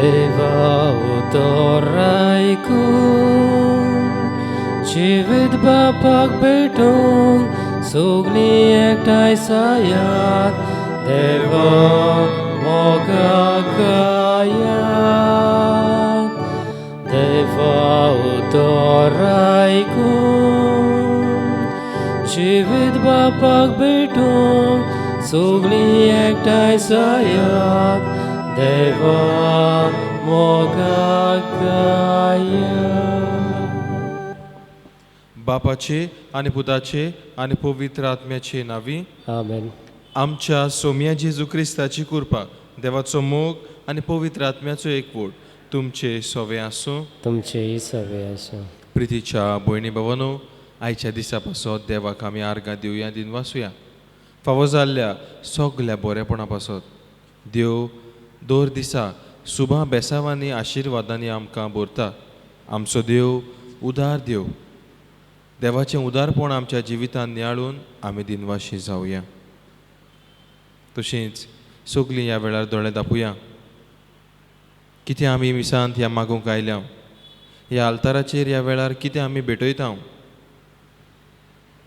देवा उतोरायकून जिवीत बापाक भेटूंक सगळीं एकठांय सायात देवा मोगाक गायात देवा उतोरायकून जिवीत बापाक भेटूंक सगळीं एकठांय सायात देवा मोगाक गायात. बापाचे आनी पुताचे आनी पवित्र आत्म्याचे नावी आमेन. आमच्या सोम्या जेजू क्रिस्ताची कृपा देवाचो मोग आनी पवित्र आत्म्याचो एकवट तुमचे सोवे आसूं. तुमचेय सवे आसूं. प्रितीच्या भयणी भावांनो, आयच्या दिसा पासत देवाक आमी आर्गां दिवया दिनवासुया. फावो जाल्ल्या सगल्या बरेपणा पासत देव दर दिसा सुभा बेसावांनी आशिर्वादांनी आमकां भरता. आमचो देव उदार देव. देवाचें उदारपण आमच्या जिवितांत नियाळून आमी दिनवाशी जावया. तशींच सगलीं ह्या वेळार दोळे धापुया. कितें आमी मिसांत ह्या मागूंक आयल्या, ह्या आल्ताराचेर ह्या वेळार कितें आमी भेटयता.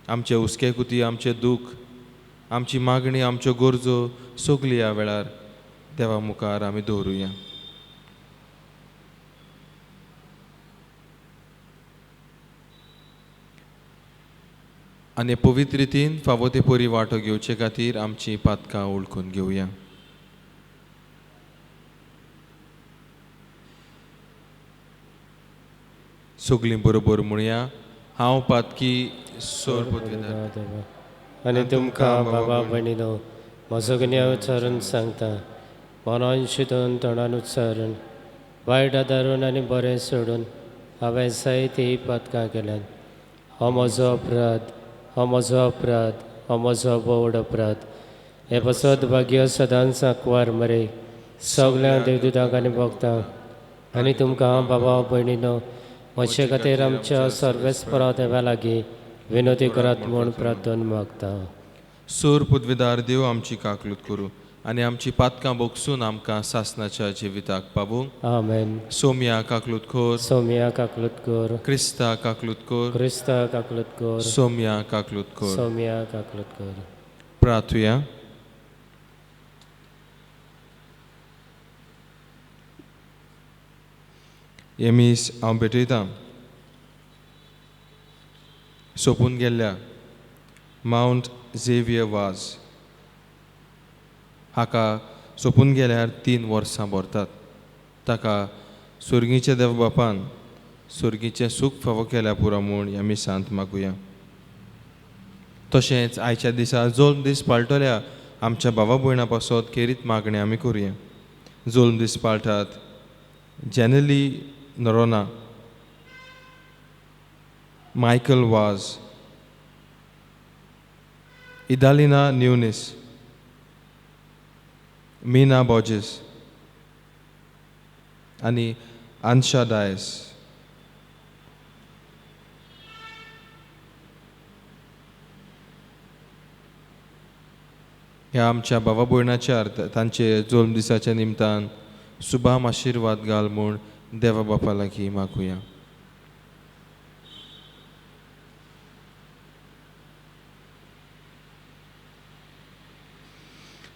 आमचे हुस्के कुती, आमचें दूख, आमची मागणी, आमच्यो गरजो सगली ह्या वेळार देवा मुखार आमी दवरुया. आनी पवित्र रितीन फावो ते परी वांटो घेवचे खातीर आमची पातकां ओळखून घेवया. सगलीं बरोबर म्हणया, हांव पातकी सोर पदवीदार आनी तुमकां बाबा भयणीनो म्हजो गुन्यांव उच्चारून सांगता. मनान शितून तोंडान उच्चारून वायट आदारून आनी बरें सोडून हांवें जायतीं पातकां केल्यात. हो म्हजो अपराध, हो म्हजो अपराध, हो म्हजो बोड अपराध. हे पासत भाग्य सदांच सांकवार मरे सगळ्या देवदूतांक आनी भक्तांक आनी तुमकां बाबा भयणीनो म्हजे खातीर आमच्या सर्वेस्परा देवा लागीं विनोदी करात म्हूण प्रार्थन मागता. सोर पदवीदार देव आमची काकलूत करूं आनी आमची पातकां बोगसून आमकां सासणाच्या जिविताक पावूंक. आमेन. सोम्या काकलूत कोर, सोम्या काकलूत कर, क्रिस्ता काकलूत कोर, क्रिस्ता काकलूत कर, सोम्या काकलूत कोर. सोम्या काकलूत कर. प्रार्थुया. हे मीस हांव भेटयतां सोंपून गेल्ल्या माउंट झेवियर वाज हाका सोंपून गेल्यार 3 वर्सां भरतात. ताका सुर्गीच्या देव बापान सुर्गीचें सूख फावो केल्या पुरो म्हूण ह्या मिसांत मागुया. तशेंच आयच्या दिसा जल्म दीस पाळटल्या आमच्या भावा भयणां पासत खेरीत मागणी आमी करुया. जल्म दीस पाळटात जेनेली नरोना, मायकल वाज, इदालिना न्यूनिस, मीना बॉजेस आनी आन्शा डायस. ह्या आमच्या भावा भयणाच्या तांचे जल्म दिसाच्या निमतान सुभाम आशिर्वाद घाल म्हूण देवा बापा लागीं मागुया.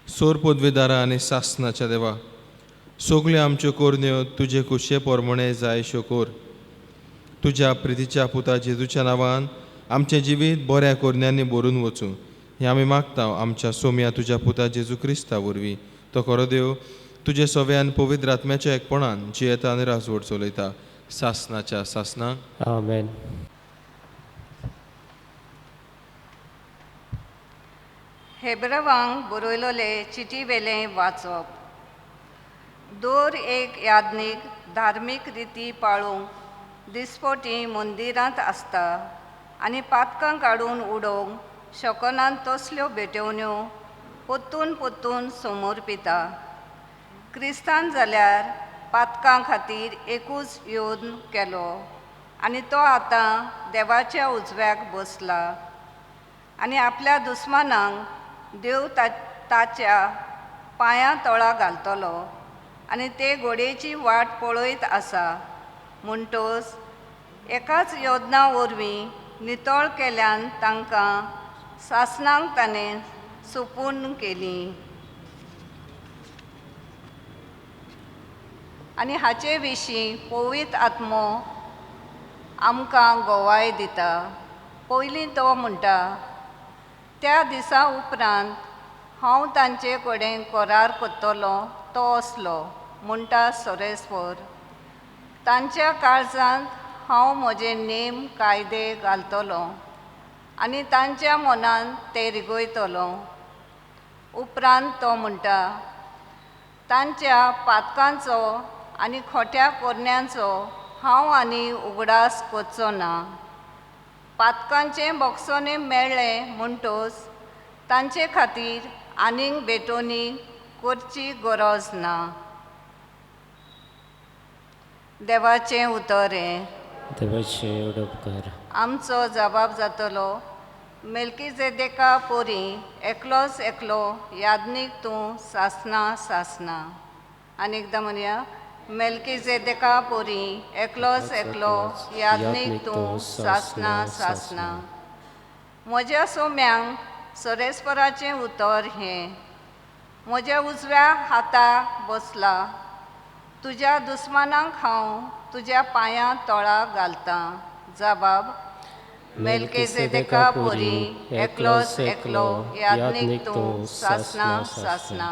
सोर पदवीदारा आनी सासणाच्या देवा, सगल्यो आमच्यो कोरन्यो तुजे खुशये पोरमणे जाय शो कोर. तुज्या प्रितीच्या पुता जेजूच्या नांवान आमचें जिवीत बऱ्या कोरन्यांनी भरून वचूं हें आमी मागता आमच्या सोम्या तुज्या पुता जेजू क्रिस्ता वरवीं. तो खरो देव तुजे सोव्यान पवित्र आत्म्याच्या एकपणान जियेता आनी राजवट चलयता सासणाच्या सासणाक. आमेन. हेब्रेवांक बरयलोले चिटी वेलें वाचप. दर एक याज्ञीक धार्मीक रिती पाळूंक दिसपोटी मंदिरांत आसता आनी पातकां काडून उडोवंक शकनात तसल्यो भेटवण्यो पोत्तून पोत्तून समर्पिता. क्रिस्तान जाल्यार पातकां खातीर एकूच योद्न केलो आनी तो आतां देवाच्या उजव्याक बसला आनी आपल्या दुस्मानांक देव ताच्या पांयां तळा घालतलो आनी ते घोडेची वाट पळयत आसा म्हणटोच एकाच योजना वरवीं नितळ केल्यान तांकां सासणांक ताणें सोपून केली आनी हाचे विशीं पवित्र आत्मो आमकां गोवाय दिता. पयलीं तो म्हणटा, त्या दिसा उपरांत हांव तांचे कडेन करार करतलो तो असलो म्हणटा सोरेस्पर. तांच्या काळजांत हांव म्हजे नेम कायदे घालतलो आनी तांच्या मनांत ते रिगयतलो. उपरांत तो म्हणटा, तांच्या पातकांचो आनी खोट्या पोरण्यांचो हांव आनी उगडास करचो ना. पातकांचें बोगसोने मेळ्ळें म्हणटोच तांचे खातीर आनीक बेटोनी करची गरज ना. देवाचें उतर हें. देवाचे उपकार. आमचो जबाब जातलो, मेल्कीजेदेका पोरी एकलोच एकलो यादनीक तूं सासना सासना. आनी एकदां म्हणया, मेल्कीजेदेका पोरी एकलोच एकलो यादनीक तूं सासना सासना. म्हज्या सोम्यांक सोरेस्पराचें उतर हें. म्हज्या उजव्या हाताक बसला, तुज्या दुस्मानांक हांव तुज्या पांयां तळाक घालतां. जबाब, मेल्कीजेदेका पोरी एकलोच एकलो यादनीक तूं सासना सासना.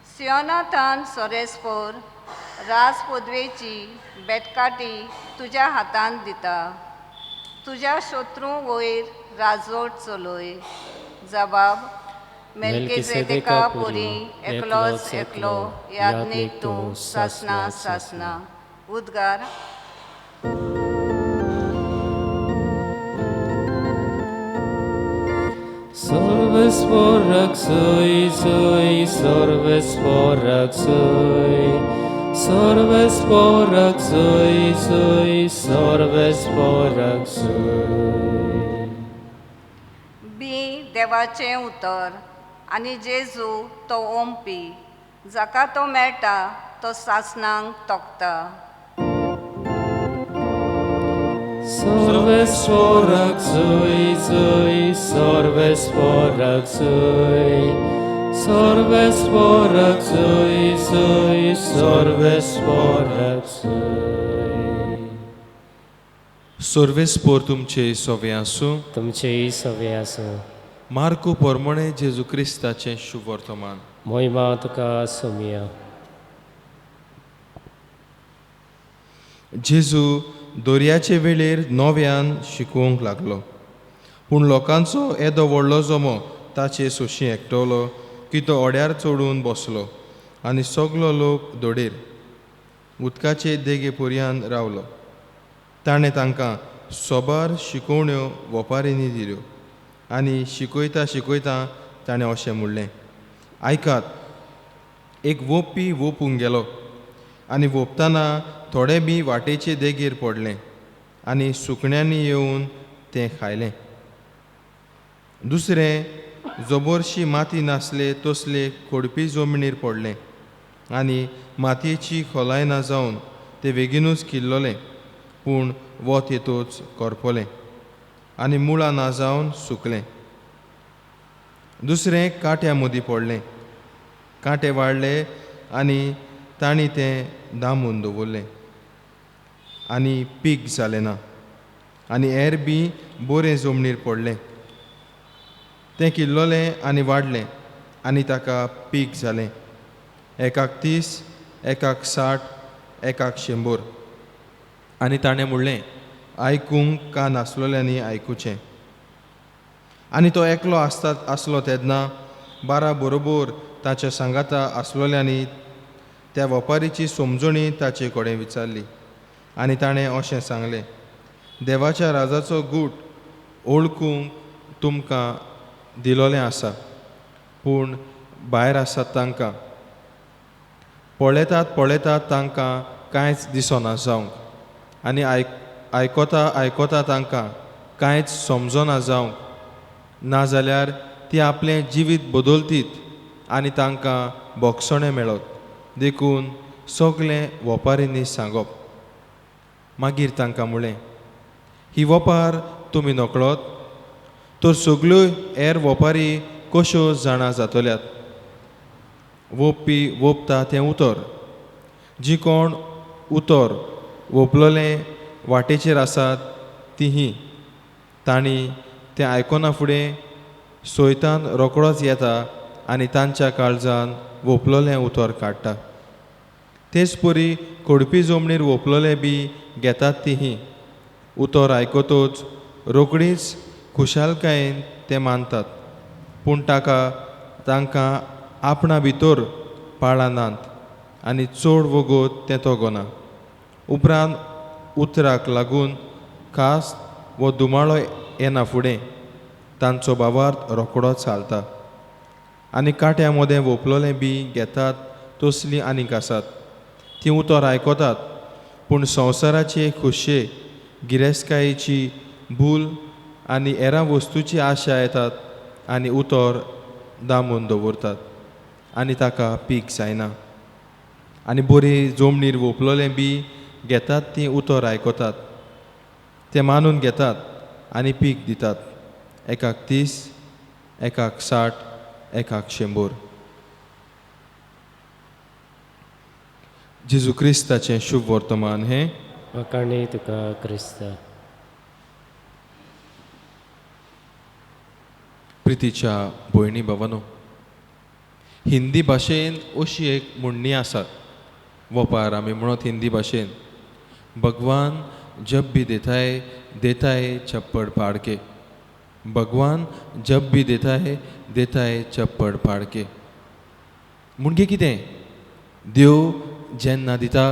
सियोनातान सोरेस्पर राजपदवेची बेटकाटी तुज्या हातांत दिता. तुज्या शत्रू वयर राजवट चलय. जबाब, मेल्कीजेदेका पोरी एकलोच एकलो यादनीक तूं सासना सासना. उद्गार. Sorvesporak soy, soy, sorvesporak soy. Sorvesporak soy, soy, sorvesporak soy. बी देवाचें उतर आनी जेजू तो ओंपी. जाका तो मेळटा तो सासणांक तोखता. Sorvesporak soy, soy, sorvesporak soy. Sorvesporak soy, soy, sorvesporak soy. सोर्वेस्पोर तुमचे सोवे आसूं. तुमचेय सवे आसूं. मार्को पोरमोणे जेजू क्रिस्ताचें शुभ वर्तमान. महिमा तुका सोमिया. जेजू दर्याचे वेळेर नव्यान शिकोवंक लागलो, पूण लोकांचो येदो व्हडलो जमो ताचे सुशी एकटवलो की तो ओड्यार चडून बसलो आनी सगलो लोक दोडेर उदकाचे देगे पर्यान रावलो. ताणें तांकां सोबार शिकोवण्यो वोपारिनी दिल्यो आनी शिकयता शिकयता ताणें अशें म्हणलें, आयकात, एक वोपपी वोपूंक गेलो आनी वोपतना थोडे बी वाटेचे देगेर पडलें आनी सुकण्यांनी येवन तें खायलें. दुसरें जबरशी माती नासले तसले खोडपी जमनीर पडलें आनी मातयेची खोलाय ना जावन तें बेगीनूच किल्लोलें, पूण वत येतूच करपलें आनी मुळां ना जावन सुकलें. दुसरें कांट्या मदीं पडलें. कांटे वाडले आनी तांणी तें दामून दवरलें आनी पीक जालें ना. आनी हेर बी बरें जमनीर पडलें. तें किल्लोलें आनी वाडलें आनी ताका पीक जालें. एकाक 30, एकाक 60, एकाक 100. आनी ताणें म्हणलें, आयकूंक कान आसलोल्यांनी आयकुचें. आनी तो एकलो आसलो तेन्ना 12 बरोबर ताच्या सांगाता आसलोल्यांनी त्या वेपारीची समजणी ताचे कडेन विचारली आनी ताणें अशें सांगलें, देवाच्या राजाचो गूट ओळखूंक तुमकां दिलोलें आसा, पूण भायर आसात तांकां पळयतात तांकां कांयच दिसना जावंक आनी आयकोता तांकां कांयच समजना जावंक, नाजाल्यार ती आपलें जिवीत बदलतीत आनी तांकां बोगसणें मेळत. देखून सगळे वोपारींनी सांगप. मागीर तांकां म्हळें, ही वोपार तुमी नकळोत, तर सगल्यो हेर वोपारी कश्यो जाणा जातल्यात. वोपपी वोपता तें उतर. जीं कोण उतर वोपलोले वाटेचेर आसात तीं तांणी तें आयकना फुडें सोयतान रोकडोच येता आनी तांच्या काळजान वोपलोलें उतर काडटा. तेच परी कडपी जमनीर वोपलोले बी घेतात तीं उतर आयकतोच रोकडीच खुशालकायेन ते मानतात, पूण तांकां आपणा भितर पाळनात आनी चड वगत तें तोगना. उपरांत उतराक लागून कास वो दुमाळो येना फुडें तांचो भावार्थ रोकडोच हालता. आनी काट्या मोदें वोपलोलें बी घेतात तसलीं आनीक आसात. तीं उतर आयकतात, पूण संवसाराचे खुशये, गिरेस्तकायेची भूल आनी हेरां वस्तूची आशा येतात आनी उतर दामून दवरतात आनी ताका पीक जायना. आनी बरी जमनीर वोपलोलें बी घेतात तीं उतर आयकतात, ते मानून घेतात आनी पीक दितात, एकाक 30, एकाक 60, एकाक 100. जेजू क्रिस्ताचें शुभ वर्तमान हें. वखाणी तुका क्रिस्ता. प्रितीच्या भयणी भावांनो, हिंदी भाशेन अशी एक म्हणणी आसा, वोपार आमी म्हणत हिंदी भाशेन, भगवान जब भी देता है चप्पड़ फाड़ के. भगवान जब भी देता है चप्पड़ फाड़ के. म्हणजे कितें? देव जेन्ना दिता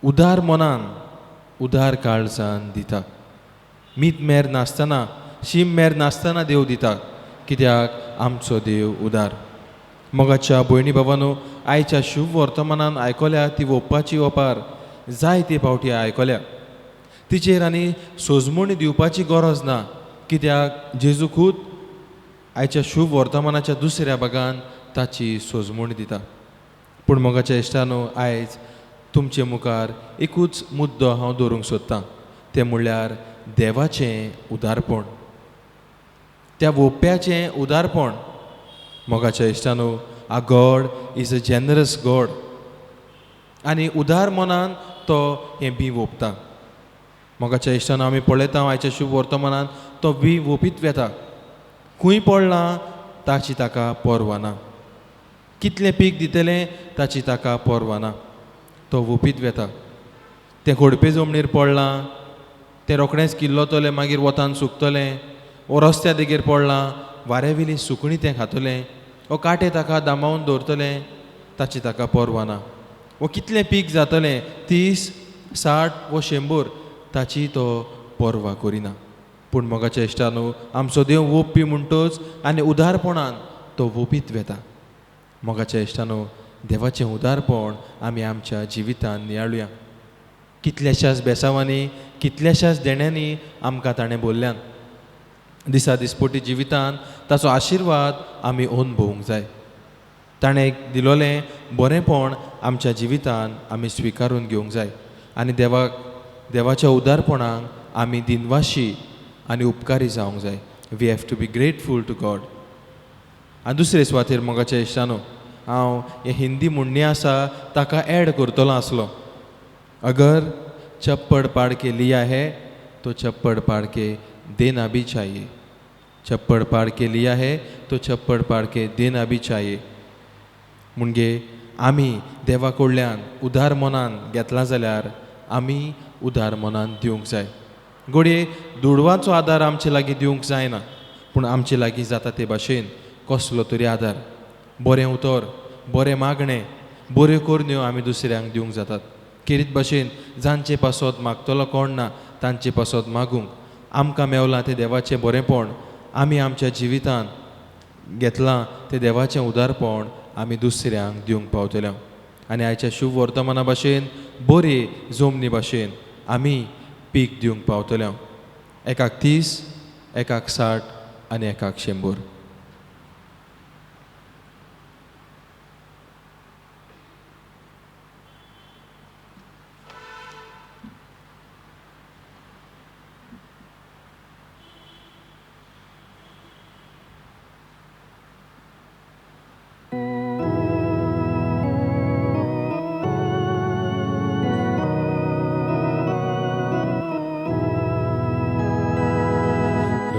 उदार मनान, उदार काळजान दिता. मीत मेर नासतना, शीम मेर नासतना देव दिता, कित्याक आमचो देव उदार. मोगाच्या भयणी भावांनो, आयच्या शुभ वर्तमानान आयकल्या ती वोपपाची वोपार जायते फावटी आयकल्या. तिचेर आनी सोजमणी दिवपाची गरज ना, कित्याक जेजू खूद आयच्या शुभ वर्तमानाच्या दुसऱ्या भागान ताची सोजमणी दिता. पूण मोगाच्या इश्टानो, आयज तुमचे मुखार एकूच मुद्दो हांव दवरूंक सोदतां, तें म्हणल्यार देवाचें उदारपण, त्या वोप्प्याचें उदारपण. मोगाच्या इश्टानो, आ God is a generous God. आनी उदार मनान तो हें बी वोपता. मोगाच्या इश्टानो, आमी पळयता आयच्या शुभ वर्तमानान तो बी वोपीत वेता. खूंय पडलां ताची ताका पर्वा ना, कितलें पीक दितलें ताची ताका पर्वा ना, तो वोपीत वेता. तें खोडपे जमनीर पडलां, तें रोखडेंच किल्लोतलें मागीर वतान सुकतलें, वो रस्त्या देगेर पडलां, वाऱ्यावेली सुकणीं तें खातलें, वो काटे ताका दामावून दवरतलें, ताची ताका पर्वा ना. वो कितलें पीक जातलें, 30, 60 वो 100, ताची तो पर्वा करिना. पूण मोगाच्या इश्टानो, आमचो देव वोपपी म्हणटोच आनी उदारपणान तो वोपीत वेता. मोगाच्या इश्टानो, देवाचें उदारपण आमी आमच्या जिवितांत नियाळुया. कितल्याशाच बेसावांनी, कितल्याशाच देण्यांनी आमकां ताणें बोल्ल्यान. दिसा दिसपोटी जिवितांत ताचो आशिर्वाद आमी अनुभवूंक जाय. ताणें दिलोलें बरेंपण आमच्या जिवितांत आमी स्विकारून घेवंक जाय आनी देवाच्या उदारपणाक आमी दिनवाशी आनी उपकारी जावंक जाय. We have to be grateful to God. आनी दुसरे सुवातेर मोगाच्या इश्टानो, हांव हे हिंदी म्हणणी आसा ताका एड करतलो आसलो. अगर चप्पड़ फाड़ के लिया है तो चप्पड़ फाड़ के देना भी चाहिए. चप्पड़ फाड़ के लिया है तो चप्पड़ फाड़ के देना भी चाहिए. म्हणजे आमी देवा कडल्यान उदार मनान घेतला जाल्यार आमी उदार मनान दिवंक जाय. घडये दुडवाचो आदार आमचे लागीं दिवंक जायना, पूण आमचे लागीं जाता ते भाशेन कसलो तरी आदार, बरें उतर, बरें मागणें, बऱ्यो करण्यो आमी दुसऱ्यांक दिवंक जातात. खेरीत भाशेन जांचे पासत मागतलो कोण ना तांचे पासत मागूंक, आमकां मेवलां तें देवाचें बरेंपण आमी आमच्या जिवितांत घेतलां तें देवाचें उदारपण आमी दुसऱ्यांक दिवंक पावतल्या. आनी आयच्या शुभ वर्तमाना भाशेन बरे जमनी भाशेन आमी पीक दिवंक पावतल्या. एकाक 30, एकाक 60 आनी एकाक 100.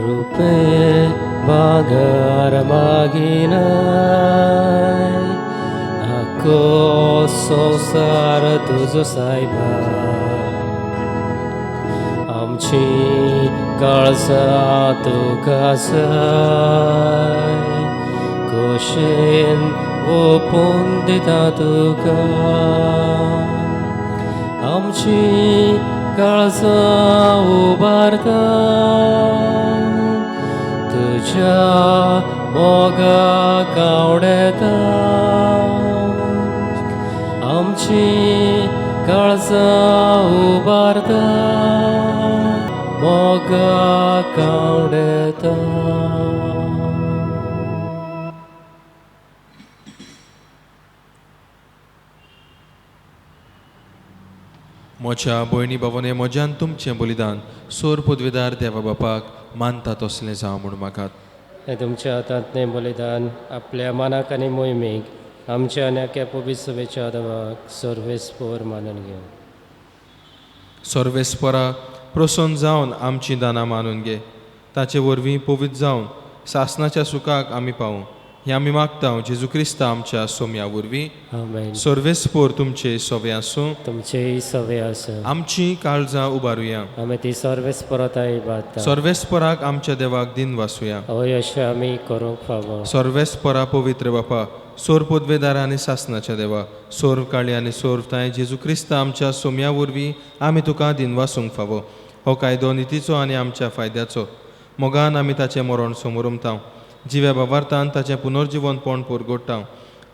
रुपे भागार मागिनाय आखो संसार तुजो सायबा आमची काळजां तुका जाय खोशेन ओपून दिता तुका आमची काळजां उबारता तुज्या मोगाक आवडेता आमची काळजां उबारता मोगाक आवडेता. म्हज्या भयणी भावांनी म्हज्यान तुमचें बलिदान सोर पदवेदार देवा बापाक मानता तसलें जावं म्हूण मागात. हें तुमच्या हातांतलें बलिदान आपल्या मनाक आनी मोहिमेक आमच्या आनी आख्या पवित्र सभेच्या देवाक सर्वेस्पर मानून घेवन सर्वेस्परा प्रसन्न जावन आमची दानां मानून घे. ताचे वरवीं पवित्र जावन सासणाच्या सुखाक आमी पावूं हें आमी मागता जेजू क्रिस्ता आमच्या सोम्या वरवीं. आमेन. सर्वेस्पर तुमचे सवे आसूं. तुमचेय सवे आसूं. आमची काळजां उबारुया. आमी ती सर्वेस्परताय इबादता. सर्वेस्पराक आमच्या देवाक दिन वासुया. हय अशें आमी करूंक फावो. सर्वेस्परा पवित्र बापा सोर पदवेदार आनी सासणाच्या देवा सोर काळी आनी सोर ताय जेजू क्रिस्ता आमच्या सोम्या वरवीं आमी तुका दिन वासूंक फावो. हो कायदो नितीचो आनी आमच्या फायद्याचो. मोगान आमी ताचें मरण समोरुमता. जिव्या बाबार्थान ताचें पुनर्जिवनपण परगोडटा.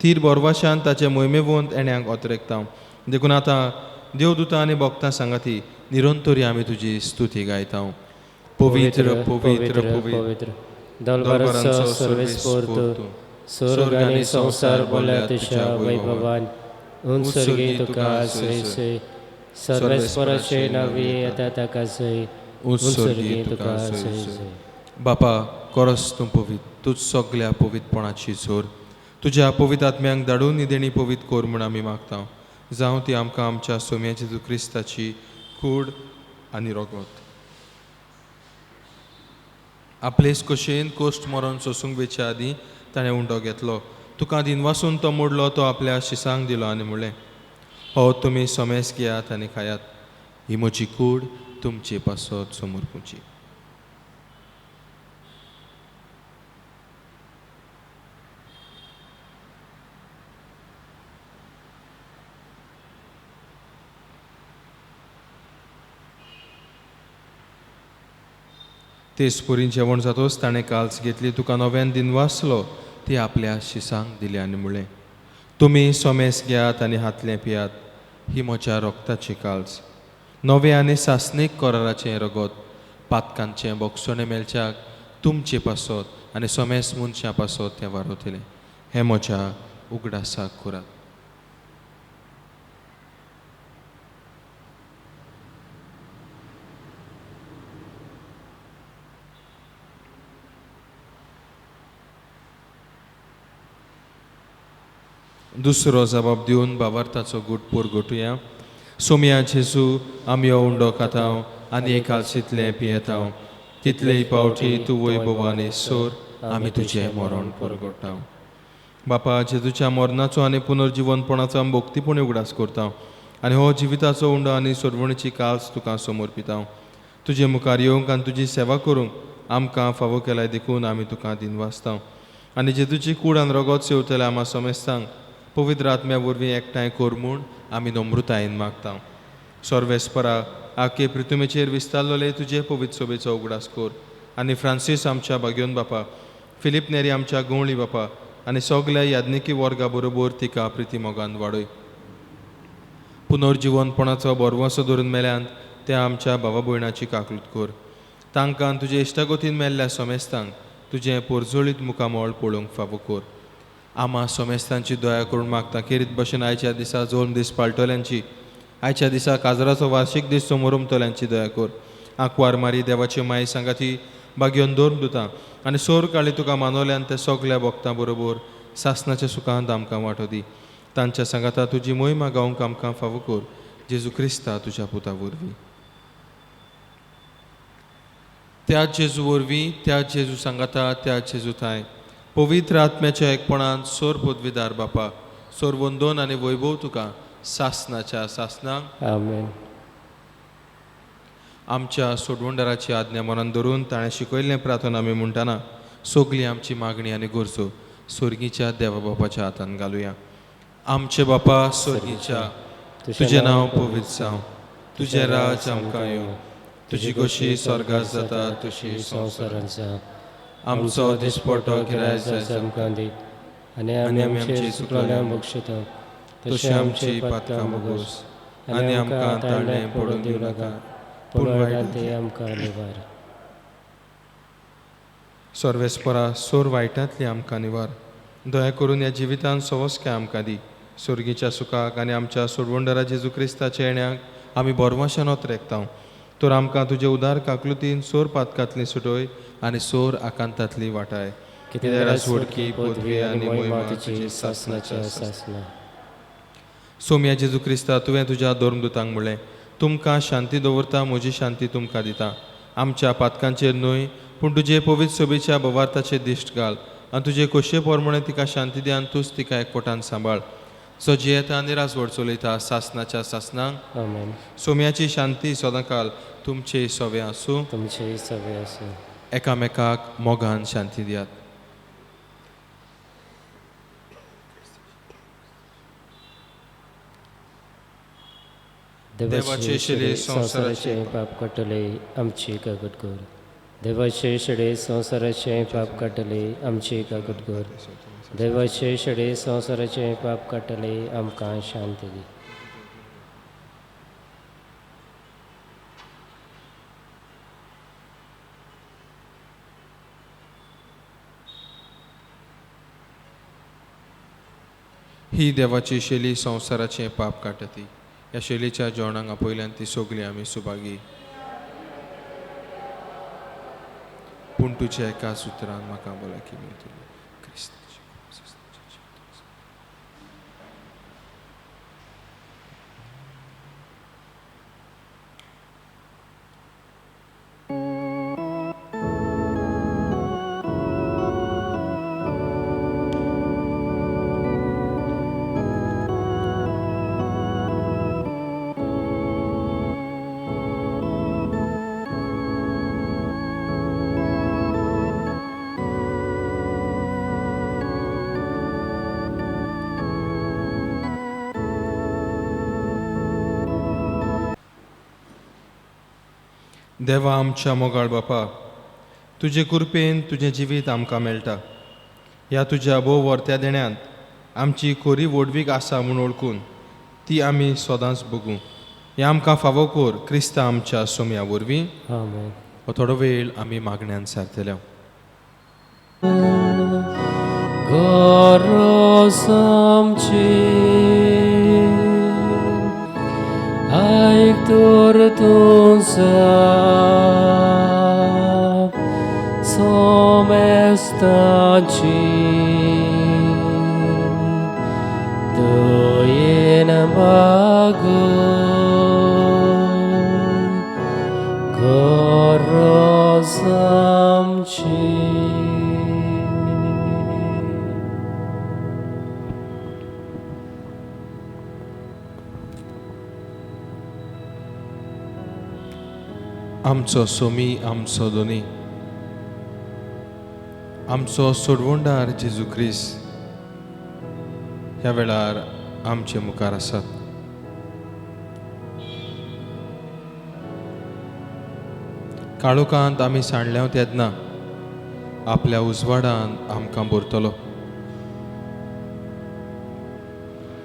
थीर बोरवाशान ताचे मोहिमेवंत एण्यांक ओतरेकता. देखून आतां देवदूतां आनी भक्तां सांगाती निरंतरी आमी तुजी स्तुती गायता. पवित्र पवित्र पवित्र दलबराचो सर्वेस्पर तूं स्वर्ग आनी संवसार बोल्या तुज्या वैभवान उंचरगी तुका सयसय सर्वेस्पराचे नावी येता ताका सय उंचरगी तुका सयसय. बापा कोरस तूं पवित्र तूं सगल्या पवित्रपणाची जोर तुज्या पवित्र आत्म्यांक धाडून निदेणी पवित्र कोर म्हूण आमी मागता. जावं ती आमकां आमच्या सोम्या जेजू क्रिस्ताची कूड आनी रोगोत आपलेच कशेन कोश्ट मरण सोसूंक वेच्या आदीं ताणें उंडो घेतलो. तुका दिन वासून तो मोडलो तो आपल्या शिसांक दिलो आनी म्हणलें हो तुमी सोमेस घेयात आनी खायात. ही म्हजी कूड तुमचे पासत समोरपुची. तेच पुरीन जेवण जातोच ताणें काल्स घेतली तुका नव्यान दिन वासलो ती आपल्या शिसांक दिली आनी म्हणलें तुमी सोमेस घेयात आनी हातलें पियात. ही म्हज्या रोगताची काल्स नवे आनी सासणीक कराराचें रगत पातकांचें बोगसोणें मेलच्याक तुमचे पासत आनी सोमेस मनशां पासत तें वारोतलें. हें म्हज्या उगडासाक करात. दुसरो जबाब दिवन बाबार्थाचो गूट परगोटुया. सोम्या जेजू आमी हो उंडो खाताव आनी एकालशीतलें पियेताव. तितलेय पावटी तूं वैभवानी सोर आमी तुजें मरण परगोडटाव. बापा जेजूच्या मरणाचो आनी पुनर्जिवनपणाचो आमी भोक्तीपणी उगडास करता आनी हो जिविताचो उंडो आनी सोडवणीची काल्स तुका समर्पिताव. तुजे मुखार येवंक आनी तुजी सेवा करूंक आमकां फावो केल्यार देखून आमी तुका दिन वाचता आनी जेजूची कूड आनी रगत सेवतले आमा समेस्तांक पवित्र आत्म्या वरवीं एकठांय कोर म्हूण आमी नम्रतायेन मागता. सर्वेस्परा आखे पृथ्वीचेर विस्तारलोले तुजे पवित्र सोबेचो उगडास कोर आनी फ्रांसीस आमच्या भाग्योन बापा फिलीप नेरी आमच्या गवळी बापा आनी सगल्या याज्ञिकी वर्गा बरोबर तिका प्रिती मोगान वाडय. पुनर्जिवनपणाचो बोरवोसो धरून मेल्यान त्या आमच्या भावा भयणाची काकूट कोर. तांकां तुजे इश्टागोतीन मेल्ल्या सोमेस्तांक तुजें पोरजोळीत मुखामोळ पळोवंक फावो कोर. आमा सोमेस्तांची दया करून मागता खेरीत भशेन आयच्या दिसा जोल्म दीस पाळटल्यांची आयच्या दिसा काजराचो वार्शीक दीस समोरुमतल्यांची दया कोर. आंकवार मारी देवाची माय सांगाती भाग्योन दोन दुतां आनी सोर काळी तुका मानवल्यान ते सगल्या भक्तां बरोबर सासणाच्या सुखांत आमकां वांटो दी. तांच्या सांगाता तुजी मोहिमा गावंक आमकां फावो कोर. जेजू क्रिस्ता तुज्या पुता वरवीं. त्या जेजू वरवीं त्या जेजू सांगाता त्या जेजू थंय पवित्र आत्म्याच्या एकपणान सोर पदवीदार बापा सोर वंदन आनी वैभव तुका सासनाच्या सासनाक आमेन. आमच्या सोडवंडराची आज्ञा मनान धरून ताणें शिकयल्लें प्रार्थना आमी म्हणटाना सगळी आमची मागणी आनी गरजो स्वर्गीच्या देवा बापाच्या हातान घालुया. आमचे बापा स्वर्गीच्या तुजें नांव पवित्र जावं, तुजें राज आमकां येवं, तुजी कशी स्वर्गांत जाता तशी संवसारांत जावं. आमचो दिसपट्टो गिरायक जाय आमकां दी आनी आमी आमचे चुकलोल्यांक बक्षिता तशें आमची पातकां बगोस आनी आमकां ताळणें पडून दिवं नाका पूण वायटांत ते आमकां निवार. सर्वेस्परा सोर वायटांतली आमकां निवार. दया करून ह्या जिवितांत सवस्के आमकां दी. स्वर्गीच्या सुखाक आनी आमच्या सोडवंडरा जेजू क्रिस्ताच्या येण्याक आमी बोरमाशान रेखतांव. तर आमकां तुजे उदार काकलुतीन सोर पातकांतली सुटोय आनी सोर आकांतांतली वाटाय. कितें राजवडकी पदवी आनी महिमा तुजी सासनाच्या सासना. सोम्या जेजू क्रिस्ता तुवें तुज्या धर्मदुतांक म्हणलें तुमकां शांती दवरता म्हजी शांती तुमकां दिता. आमच्या पातकांचेर न्हय पूण तुजे पवित्र सोबेच्या भवार्थाचेर दिश्ट घाल आनी तुजे खोशये पोरमणे तिका शांती दी आनी तूंच तिका एकवटान सांबाळ. सो जियेता आनी राजवड चलयता सासनाच्या सासनाक आमेन. सोम्याची शांती सदांकाल तुमचे सवे आसूं. तुमचे सवे आसूं. एकामेकाक मोगान शांती दियात. देवाचे शिले संवसाराचे पाप काडटले आमची कागद कर. देवाचे शिडे संवसाराचे पाप काडटले आमची कागद कर. देवाचे शिडे संवसाराचे पाप काडटले आमकां शांती दी. ही देवाची शेली संवसाराचे पाप काडटा. ह्या शेलीच्या जेवणाक आपयल्यान ती सगळी आमी सुभागी. पूण तुज्या एका सुत्रान म्हाका भलायकी मेळटली. देवा आमच्या मोगाळ बापा तुजे कृपेन तुजें जिवीत आमकां मेळटा. ह्या तुज्या भोव वर्त्या देण्यांत आमची खोरी वडवीक आसा म्हूण ओळखून ती आमी सदांच बगूं. हें आमकां फावो कर क्रिस्ता आमच्या सोम्या वरवीं. आमेन. हो थोडो वेळ आमी मागण्यांत सारतल्या. गरज आमची आयक तर तुमचा सोमेस्ताची दयेन वागून गरज आमची. आमचो सोमी आमचो दोनी आमचो सोडवंडार जेजू क्रिस्त ह्या वेळार आमचे मुखार आसात. काळोखांत आमी सांडल्या तेदना आपल्या उजवाडान आमकां भरतलो.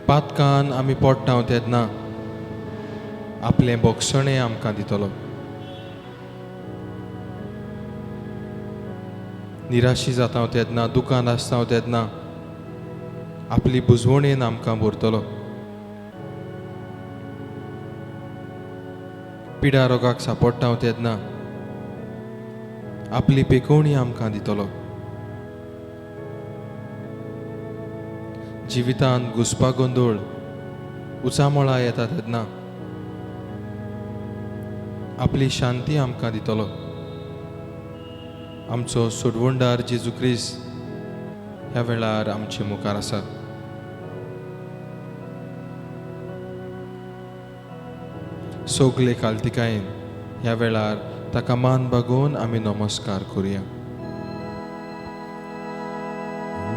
पातकान आमी पडटा तेदना आपलें बोगसणें आमकां दितलो. निराशी जाता तेदना दुकान आसता तेदना आपली बुजवणेन आमकां भरतलो. पिडा रोगाक सांपडटा तेदना आपली पेकोवणी आमकां दितलो. जिवितांत घुसपा गोंदळ उचामळा येता तेदना आपली शांती आमकां दितलो. आमचो सोडवणदार जेजू क्रिस्त ह्या वेळार आमचे मुखार आसा. सोगले काल्तिकायेन ह्या वेळार ताका मान बागोवन आमी नमस्कार करुया.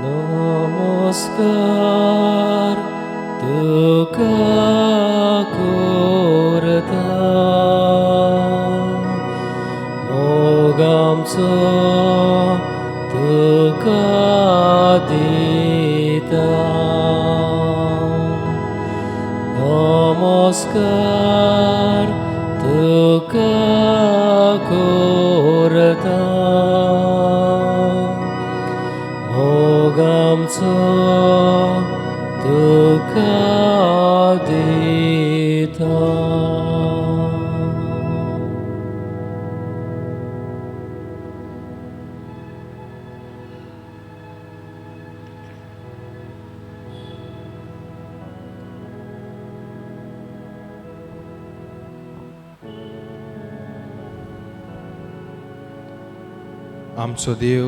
नमस्कार तुका करता, मोग आमचो तुका दिता. नमस्कार तुका करता, मोग आमचो तुका दिता. आमचो देव,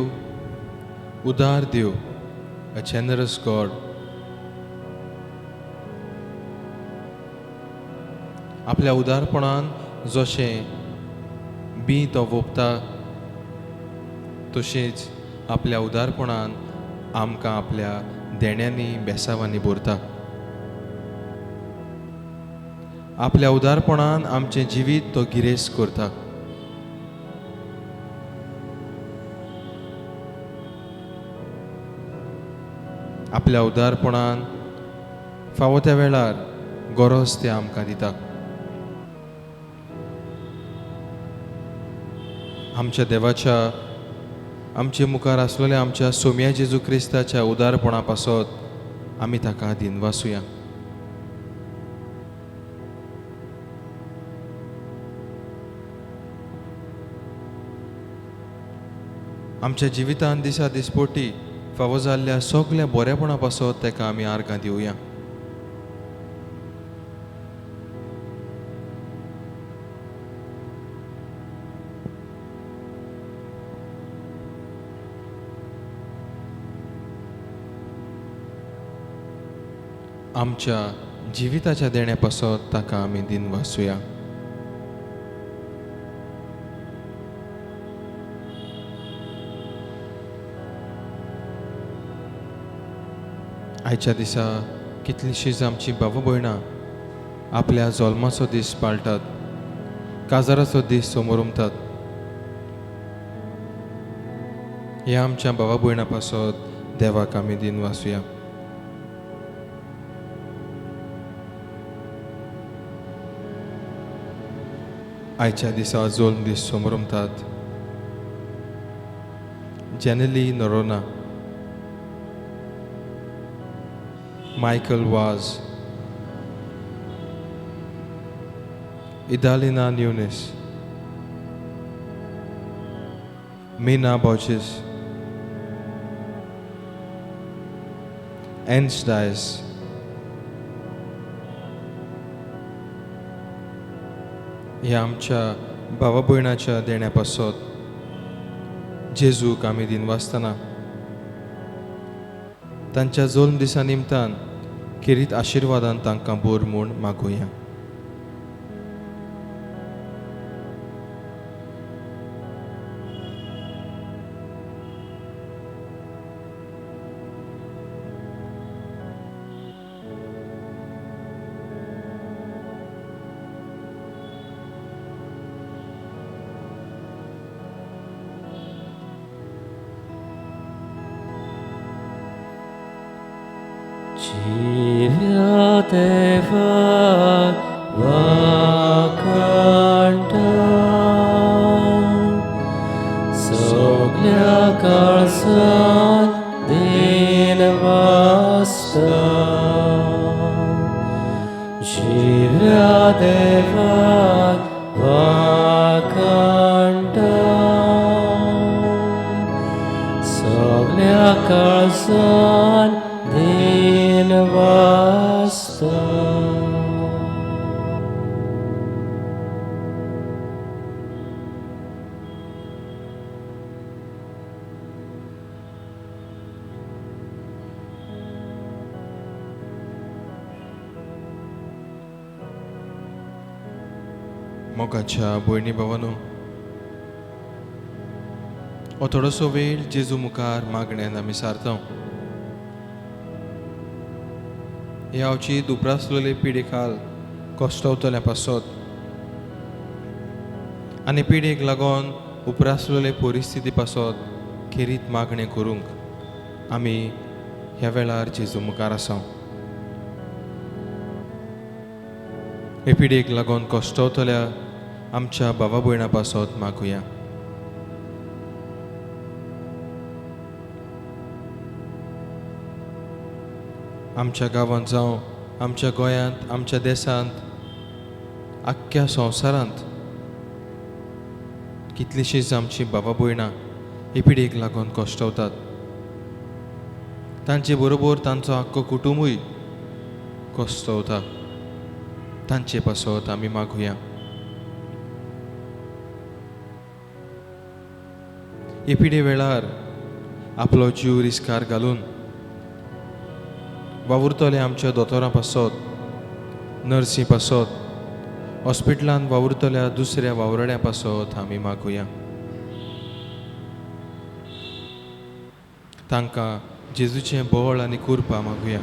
उदार देव, a generous God, आपल्या उदारपणान जशें बी तो वोपता तशेंच आपल्या उदारपणान आमकां आपल्या देण्यांनी बेसावांनी भरता. आपल्या उदारपणान आमचें जिवीत तो गिरेस्त करता. आपल्या उदारपणान फावो त्या वेळार गरज ते आमकां दिता. आमच्या देवाच्या आमचे मुखार आसलेल्या आमच्या सोम्या जेजू क्रिस्ताच्या उदारपणा पासत आमी ताका दिनवासुया. आमच्या जिवितांत दिसा दिसपोटी फावो जाल्ल्या सगल्या बरेपणा पासत ताका आमी आर्गां दिवया. आमच्या जिविताच्या देण्या पासत ताका आमी दिनवासुया. आयच्या दिसा कितलींशींच आमची भाव भयणां आपल्या जल्माचो दीस पाळटात, काजाराचो दीस समोरुमतात. ह्या आमच्या भावा भयणां पासत देवाक आमी दिनवासुया. आयच्या दिसा जल्म दीस समोरुमतात जेनेली Noronha, Michael Vaz, Idalina Nunes, Mina Borges, Ernst Dias, ह्या आमच्या भावा भयणाच्या देण्या पासत जेजूक आमी दिनवासतना तांच्या जल्म दिसा निमतान किरीत आशिर्वादान तांकां बोर म्हूण मागुया. Deva vakanta soglia kalsan din vasta Jivya Deva vakanta soglia kalsan din vasta. मोगाच्या भयणी भावांनो, हो थोडोसो वेळ जेजू मुखार मागण्यान आमी सारता. ह्या अवचीत उप्रासलेले पिडेखाल कोश्टवतल्या पासत आनी पिडेक लागून उप्रासलेले परिस्थिती पासत खेरीत मागणें करूंक आमी ह्या वेळार जेजू मुखार आसा. हे पिडेक लागून कोश्टवतल्या आमच्या भावा भयणा पासत मागुया. आमच्या गांवांत जावं, आमच्या गोंयांत, आमच्या देशांत, आख्ख्या संवसारांत कितलींशींच आमची भावा भयणां हे पिडेक लागून कोश्टवतात. तांचे बरोबर तांचो आख्खो कुटुंबूय कोश्टवता. तांचे पासत आमी मागुया. हे पिडे वेळार आपलो जीव रिस्कार घालून वावुरतले आमच्या दोतोरां पासत, नर्सी पासत, हॉस्पिटलांत वावुरतल्या दुसऱ्या वावरड्यां पासत आमी मागुया. तांकां जेजूचें बळ आनी कृपा मागुया.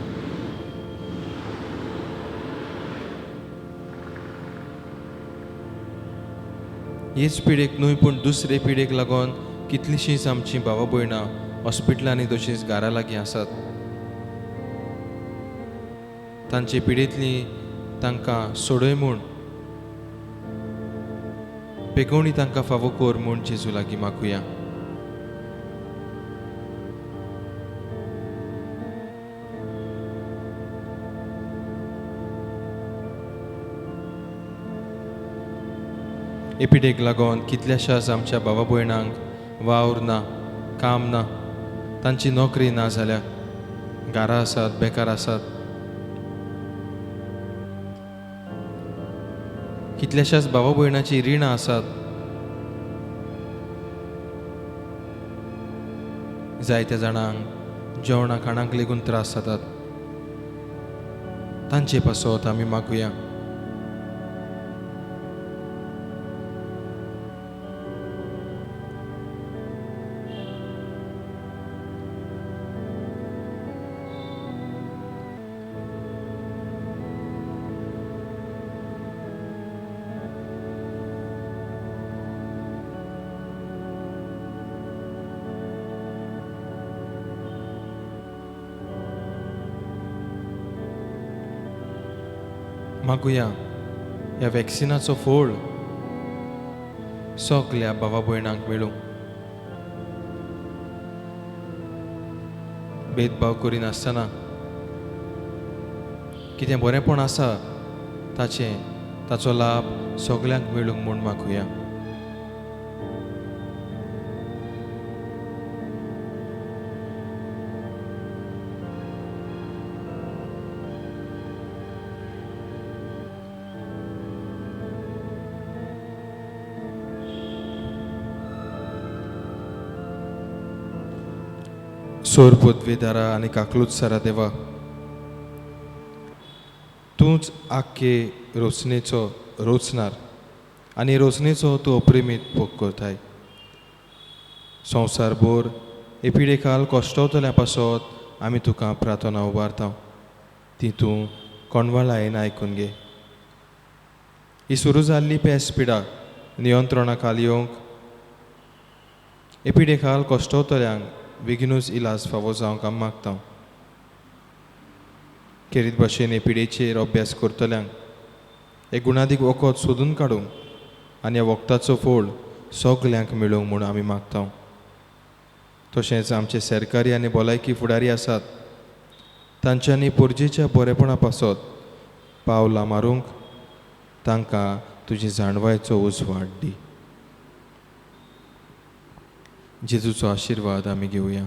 हेच पिडेक न्हय पूण दुसरे पिडेक लागून कितलींशींच आमचीं भावा भयणां हॉस्पिटलांनी तशींच घरा लागीं आसात. तांचे पिडेंतली तांकां सोडय म्हूण, बेगोवणी तांकां फावो कर म्हूण जेजू लागीं मागुया. हे पिडेक लागून कितल्याशाच आमच्या भावा भयणांक वावर ना, काम ना, तांची नोकरी ना जाल्या घरा आसात, बेकार आसात. कितल्याशाच भावा भयणाची रिणां आसात. जायत्या जाणांक जेवणा खाणाक लेगून त्रास जातात. तांचे पासत आमी मागुया. मागुया ह्या वॅक्सिनाचो फोळ सगल्या भावा भयणांक मेळूं. भेदभाव करिनासतना कितें बरेंपण आसा ताचो लाभ सगल्यांक मेळूंक म्हूण मागुया. सोर पदवीदारा आनी काकलूतसारा देवा, तूंच आख्खे रोचणेचो रोचणार आनी रोचणेचो तूं अप्रेमीत भोग करताय. संवसारभर हे पिडेखाल कोश्टवतल्या पासत आमी तुका प्रार्थना उबारता. ती तूं कोणवालायेन आयकून घे. ही सुरू जाल्ली पेस पिडा नियंत्रणा खाला येवंक हे पिडेखाल कोश्टवतल्यांक बेगीनूच इलाज फावो जावंक आमी मागता. खेरीत भाशेन हे पिडेचेर अभ्यास करतल्यांक हे गुणादीक वखद सोदून काडूंक आनी ह्या वखदाचो फोळ सगल्यांक मेळूंक म्हूण आमी मागता. तशेंच आमचे सरकारी आनी भलायकी फुडारी आसात तांच्यांनी पोरजेच्या बरेपणा पासत पावलां मारूंक तांकां तुजी जाणवायचो उजवाड दी. जेजूचो आशिर्वाद आमी घेवया.